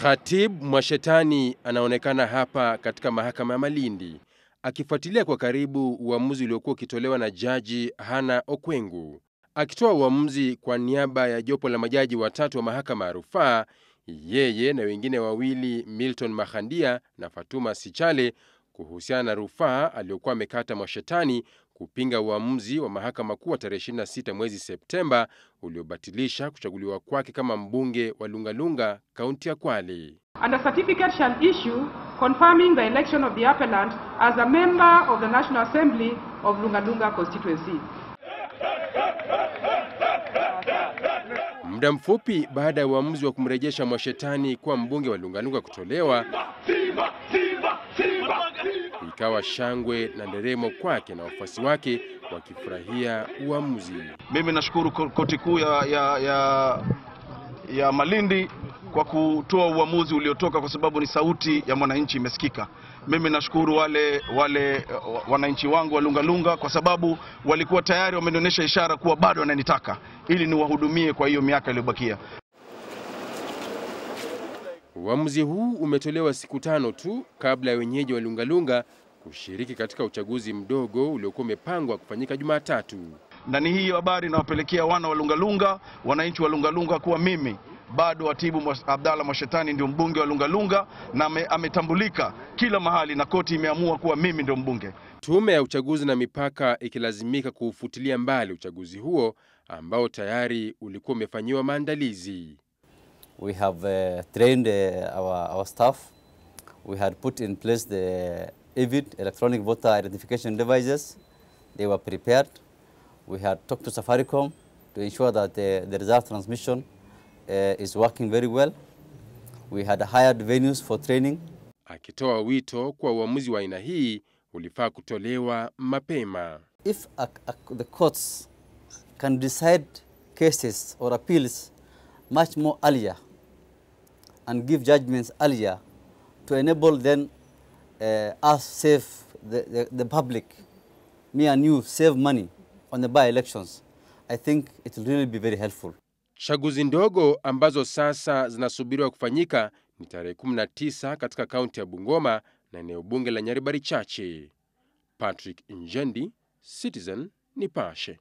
Khatib Mwashetani anaonekana hapa katika mahakama ya Malindi akifuatilia kwa karibu uamuzi uliokuwa ukitolewa na Jaji Hannah Okwengu. Akitoa uamuzi kwa niaba ya jopo la majaji watatu wa mahakama ya rufaa, yeye na wengine wawili, Milton Makhandia na Fatuma Sichale, kuhusiana na rufaa aliyokuwa amekata Mwashetani kupinga uamuzi wa mahakama kuu tarehe 26 mwezi Septemba uliobatilisha kuchaguliwa kwake kama mbunge wa Lungalunga, kaunti ya Kwale. And a certificate shall issue confirming the election of the appellant as a member of the National Assembly of Lungalunga constituency. Muda mfupi baada ya uamuzi wa kumrejesha Mwashetani kuwa mbunge wa Lungalunga kutolewa, ikawa shangwe na nderemo kwake na wafuasi wake wakifurahia uamuzi. Mimi nashukuru koti kuu ya Malindi kwa kutoa uamuzi uliotoka, kwa sababu ni sauti ya mwananchi imesikika. Mimi nashukuru wale wananchi wangu wa Lungalunga, kwa sababu walikuwa tayari wamenionyesha ishara kuwa bado wananitaka ili niwahudumie kwa hiyo miaka iliyobakia. Uamuzi huu umetolewa siku 5 tu kabla ya wenyeji wa Lungalunga kushiriki katika uchaguzi mdogo uliokuwa umepangwa kufanyika Jumatatu. Na ni hiyo habari nawapelekea wana wa Lungalunga, wananchi wa Lungalunga, kuwa mimi bado Hatibu Abdalla Mwashetani ndio mbunge wa Lungalunga na ametambulika kila mahali, na koti imeamua kuwa mimi ndio mbunge. Tume ya uchaguzi na mipaka ikilazimika kuufutilia mbali uchaguzi huo ambao tayari ulikuwa umefanyiwa maandalizi. We have trained our staff. We had put in place the EVID, electronic voter identification devices. They were prepared. We had talked to Safaricom to ensure that the result transmission is working very well. We had hired venues for training. Akitoa wito kwa uamuzi wa aina hii ulifaa kutolewa mapema. If the courts can decide cases or appeals much more earlier and give judgments earlier to enable then us save the public, me and you save money on the by-elections, I think it will really be very helpful. Chaguzi ndogo ambazo sasa zinasubiriwa kufanyika ni tarehe 19 katika kaunti ya Bungoma na eneo bunge la Nyaribari Chache. Patrick Njendi, Citizen Nipashe.